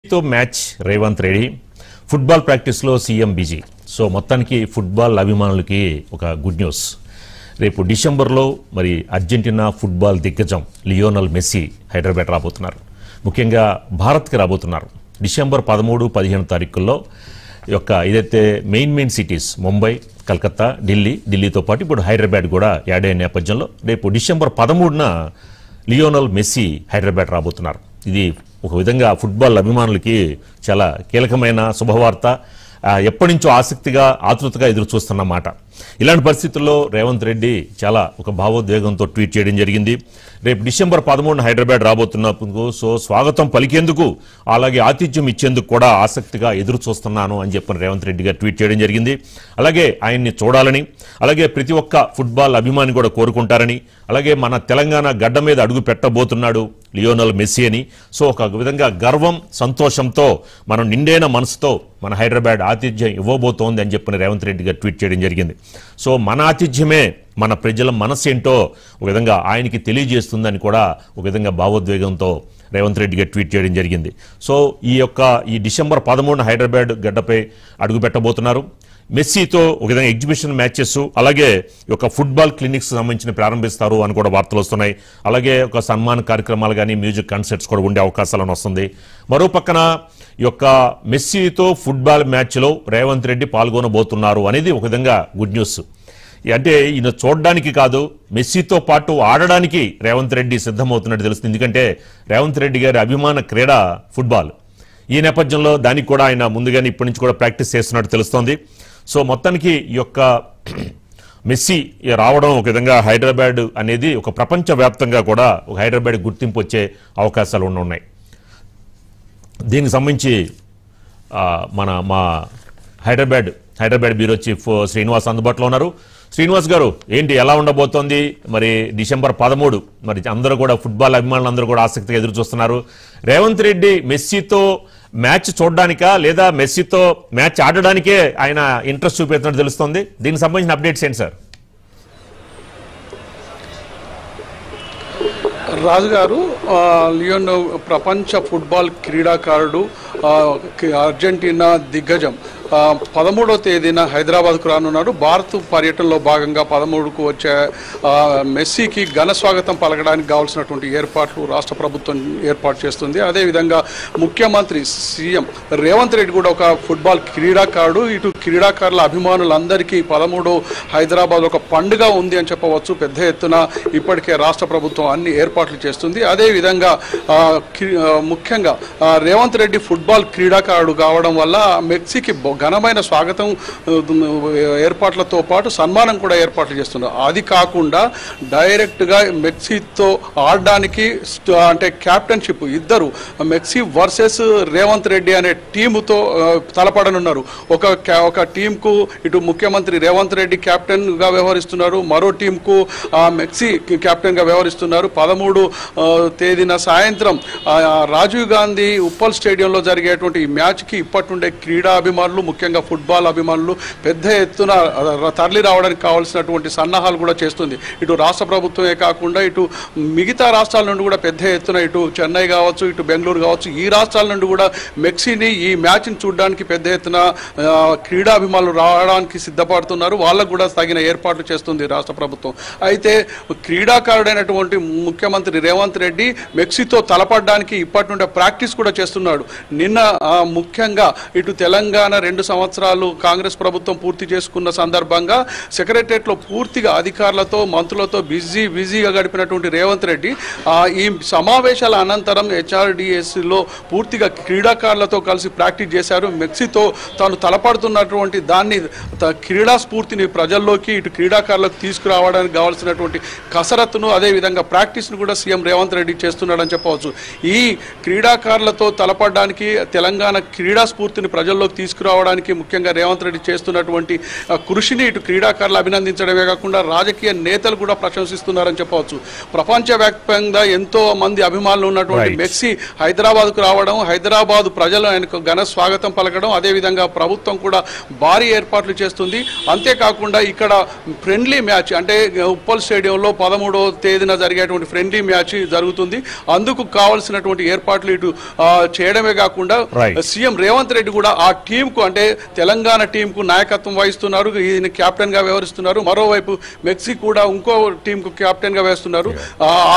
తో match Revanth Reddy football ప్రాక్టీస్లో CM busy. So మొత్తానికి ఫుట్బాల్ అభిమానులకి ఒక గుడ్ న్యూస్. రేపు డిసెంబర్లో మరి అర్జెంటీనా ఫుట్బాల్ దిగ్గజం లియోనల్ మెస్సీ హైదరాబాద్ రాబోతున్నారు. ముఖ్యంగా భారత్కి రాబోతున్నారు. డిసెంబర్ 13-15 తారీఖుల్లో యొక్క ఏదైతే మెయిన్ సిటీస్ ముంబై, కలకత్తా, ఢిల్లీతో పాటు ఇప్పుడు హైదరాబాద్ కూడా యాడ్ అయిన నేపథ్యంలో రేపు డిసెంబర్ 13న లియోనల్ మెస్సీ హైదరాబాద్ రాబోతున్నారు. ఇది ఒక విధంగా ఫుట్బాల్ అభిమానులకి చాలా కీలకమైన శుభవార్త. ఎప్పటి నుంచో ఆసక్తిగా ఆతృతగా ఎదురు చూస్తున్నమాట. ఇలాంటి పరిస్థితుల్లో రేవంత్ రెడ్డి చాలా ఒక భావోద్వేగంతో ట్వీట్ చేయడం జరిగింది. రేపు డిసెంబర్ 13 హైదరాబాద్ రాబోతున్నప్పుడు సో స్వాగతం పలికేందుకు అలాగే ఆతిథ్యం ఇచ్చేందుకు కూడా ఆసక్తిగా ఎదురు చూస్తున్నాను అని చెప్పిన రేవంత్ రెడ్డి గారు ట్వీట్ చేయడం జరిగింది. అలాగే ఆయన్ని చూడాలని, అలాగే ప్రతి ఒక్క ఫుట్బాల్ అభిమాని కూడా కోరుకుంటారని, అలాగే మన తెలంగాణ గడ్డ మీద అడుగు పెట్టబోతున్నాడు లియోనల్ మెస్సీ అని. సో ఒక విధంగా గర్వం, సంతోషంతో మనం నిండైన మనసుతో మన హైదరాబాద్ ఆతిథ్యం ఇవ్వబోతోంది అని చెప్పిన రేవంత్ రెడ్డి గారు ట్వీట్ చేయడం జరిగింది. సో మన ఆతిథ్యమే మన ప్రజల మనసు ఏంటో ఒక విధంగా ఆయనకి తెలియజేస్తుందని కూడా ఒక విధంగా భావోద్వేగంతో రేవంత్ రెడ్డి గారు ట్వీట్ చేయడం జరిగింది. సో ఈ డిసెంబర్ 13 హైదరాబాద్ గడ్డపై అడుగు పెట్టబోతున్నారు. మెస్సీతో ఒక విధంగా ఎగ్జిబిషన్ మ్యాచెస్, అలాగే ఒక ఫుట్బాల్ క్లినిక్స్ సంబంధించిన ప్రారంభిస్తారు అని కూడా వార్తలు వస్తున్నాయి. అలాగే ఒక సన్మాన కార్యక్రమాలు కానీ మ్యూజిక్ కాన్సర్ట్స్ కూడా ఉండే అవకాశాలను వస్తుంది. మరో పక్కన ఈ యొక్క మెస్సీతో ఫుట్బాల్ మ్యాచ్లో రేవంత్ రెడ్డి పాల్గొనబోతున్నారు అనేది ఒక విధంగా గుడ్ న్యూస్. అంటే ఈయన చూడడానికి కాదు, మెస్సీతో పాటు ఆడడానికి రేవంత్ రెడ్డి సిద్ధమవుతున్నట్టు తెలుస్తుంది. ఎందుకంటే రేవంత్ రెడ్డి గారి అభిమాన క్రీడ ఫుట్బాల్. ఈ నేపథ్యంలో దానికి కూడా ఆయన ముందుగానే ఇప్పటి నుంచి కూడా ప్రాక్టీస్ చేస్తున్నట్టు తెలుస్తోంది. సో మొత్తానికి ఈ యొక్క మెస్సీ రావడం ఒక విధంగా హైదరాబాద్ అనేది ఒక ప్రపంచవ్యాప్తంగా కూడా ఒక హైదరాబాద్ గుర్తింపు వచ్చే అవకాశాలు ఉన్నాయి. దీనికి సంబంధించి మా హైదరాబాద్ బ్యూరో చీఫ్ శ్రీనివాస్ అందుబాటులో ఉన్నారు. శ్రీనివాస్ గారు, ఏంటి ఎలా ఉండబోతోంది? మరి డిసెంబర్ 13 మరి అందరూ కూడా ఫుట్బాల్ అభిమానులు అందరూ కూడా ఆసక్తిగా ఎదురు చూస్తున్నారు. రేవంత్ రెడ్డి మెస్సీతో మ్యాచ్ చూడడానికా లేదా మెస్సీతో మ్యాచ్ ఆడడానికే ఆయన ఇంట్రెస్ట్ చూపెడుతున్నట్టు తెలుస్తోంది. దీనికి సంబంధించిన అప్డేట్స్ ఏంటి సార్? రాజు గారు, లియోనో ప్రపంచ ఫుట్బాల్ క్రీడాకారుడు, అర్జెంటీనా దిగ్గజం 13వ తేదీన హైదరాబాద్కు రానున్నాడు. భారత్ పర్యటనలో భాగంగా 13కు వచ్చే మెస్సీకి ఘన స్వాగతం పలకడానికి కావాల్సినటువంటి ఏర్పాట్లు రాష్ట్ర ప్రభుత్వం ఏర్పాటు చేస్తుంది. అదేవిధంగా ముఖ్యమంత్రి సీఎం రేవంత్ రెడ్డి కూడా ఒక ఫుట్బాల్ క్రీడాకారుడు. ఇటు క్రీడాకారుల అభిమానులందరికీ 13 హైదరాబాద్ ఒక పండుగ ఉంది అని చెప్పవచ్చు. పెద్ద ఎత్తున ఇప్పటికే రాష్ట్ర ప్రభుత్వం అన్ని ఏర్పాట్లు చేస్తుంది. అదేవిధంగా ముఖ్యంగా రేవంత్ రెడ్డి ఫుట్బాల్ క్రీడాకారుడు కావడం వల్ల మెస్సీకి ఘనమైన స్వాగతం ఏర్పాట్లతో పాటు సన్మానం కూడా ఏర్పాట్లు చేస్తున్నారు. అది కాకుండా డైరెక్ట్గా మెస్సీతో ఆడడానికి అంటే క్యాప్టెన్షిప్ ఇద్దరు మెస్సీ వర్సెస్ రేవంత్ రెడ్డి అనే టీముతో తలపడనున్నారు. ఒక టీంకు ఇటు ముఖ్యమంత్రి రేవంత్ రెడ్డి కెప్టెన్గా వ్యవహరిస్తున్నారు, మరో టీంకు మెస్సీ కెప్టెన్గా వ్యవహరిస్తున్నారు. 13 తేదీన సాయంత్రం రాజీవ్ గాంధీ ఉప్పల్ స్టేడియంలో జరిగేటువంటి ఈ మ్యాచ్కి ఇప్పటి నుండే క్రీడా అభిమానులు, ముఖ్యంగా ఫుట్బాల్ అభిమానులు పెద్ద ఎత్తున తరలి రావడానికి కావాల్సినటువంటి సన్నాహాలు కూడా చేస్తుంది. ఇటు రాష్ట్ర ప్రభుత్వమే కాకుండా ఇటు మిగతా రాష్ట్రాల నుండి కూడా పెద్ద ఎత్తున ఇటు చెన్నై కావచ్చు, ఇటు బెంగళూరు కావచ్చు, ఈ రాష్ట్రాల నుండి కూడా మెస్సీని ఈ మ్యాచ్ని చూడడానికి పెద్ద ఎత్తున క్రీడాభిమానులు రావడానికి సిద్ధపడుతున్నారు. వాళ్ళకు కూడా తగిన ఏర్పాట్లు చేస్తుంది రాష్ట్ర ప్రభుత్వం. అయితే క్రీడాకారుడైనటువంటి ముఖ్యమంత్రి రేవంత్ రెడ్డి మెస్సీతో తలపడడానికి ఇప్పటి నుండి ప్రాక్టీస్ కూడా చేస్తున్నాడు. నిన్న ముఖ్యంగా ఇటు తెలంగాణ 2 సంవత్సరాలు కాంగ్రెస్ ప్రభుత్వం పూర్తి చేసుకున్న సందర్భంగా సెక్రటరియట్లో పూర్తిగా అధికారులతో, మంత్రులతో బిజీగా గడిపినటువంటి రేవంత్ రెడ్డి ఈ సమావేశాల అనంతరం HRDSలో పూర్తిగా క్రీడాకారులతో కలిసి ప్రాక్టీస్ చేశారు. మెస్సీతో తాను తలపడుతున్నటువంటి దాన్ని క్రీడా స్ఫూర్తిని ప్రజల్లోకి, ఇటు క్రీడాకారులకు తీసుకురావడానికి కావాల్సినటువంటి కసరత్తును, అదేవిధంగా ప్రాక్టీస్ను కూడా సీఎం రేవంత్ రెడ్డి చేస్తున్నాడని చెప్పవచ్చు. ఈ క్రీడాకారులతో తలపడడానికి, తెలంగాణ క్రీడా స్ఫూర్తిని ప్రజల్లోకి తీసుకురావడానికి తీసుకురావడానికి ముఖ్యంగా రేవంత్ రెడ్డి చేస్తున్నటువంటి కృషిని ఇటు క్రీడాకారులు అభినందించడమే కాకుండా రాజకీయ నేతలు కూడా ప్రశంసిస్తున్నారని చెప్పవచ్చు. ప్రపంచవ్యాప్తంగా ఎంతో మంది అభిమానులు ఉన్నటువంటి మెస్సీ హైదరాబాద్కు రావడం, హైదరాబాద్ ప్రజలు ఆయనకు ఘన స్వాగతం పలకడం, అదేవిధంగా ప్రభుత్వం కూడా భారీ ఏర్పాట్లు చేస్తుంది. అంతేకాకుండా ఇక్కడ ఫ్రెండ్లీ మ్యాచ్ అంటే ఉప్పల్ స్టేడియంలో 13వ తేదీన జరిగేటువంటి ఫ్రెండ్లీ మ్యాచ్ జరుగుతుంది. అందుకు కావాల్సినటువంటి ఏర్పాట్లు ఇటు చేయడమే కాకుండా సీఎం రేవంత్ రెడ్డి కూడా ఆ టీంకు అంటే తెలంగాణ టీంకు నాయకత్వం వహిస్తున్నారు. ఈయన కెప్టెన్ గా వ్యవహరిస్తున్నారు. మరోవైపు మెక్సీ కూడా ఇంకో టీంకు కెప్టెన్ గా వ్యవహరిస్తున్నారు.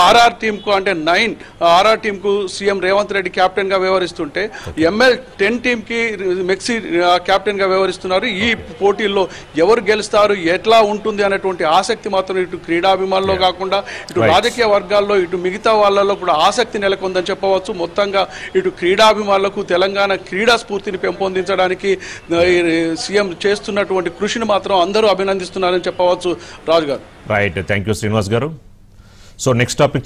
ఆర్ఆర్ టీంకు అంటే 9 ఆర్ఆర్ టీంకు సీఎం రేవంత్ రెడ్డి కెప్టెన్ గా వ్యవహరిస్తుంటే ML10 టీంకి మెక్సీ కెప్టెన్ గా వ్యవహరిస్తున్నారు. ఈ పోటీల్లో ఎవరు గెలుస్తారు, ఎట్లా ఉంటుంది అనేటువంటి ఆసక్తి మాత్రం ఇటు క్రీడాభిమానుల్లో కాకుండా ఇటు రాజకీయ వర్గాల్లో ఇటు మిగతా వాళ్ళలో కూడా ఆసక్తి నెలకొందని చెప్పవచ్చు. మొత్తంగా ఇటు క్రీడాభిమానులకు తెలంగాణ క్రీడా స్ఫూర్తిని పెంపొందించడానికి సీఎం చేస్తున్నటువంటి కృషిని మాత్రం అందరూ అభినందిస్తున్నారని చెప్పవచ్చు. రాజు గారు. రైట్, థ్యాంక్ యూ శ్రీనివాస్ గారు. So next topic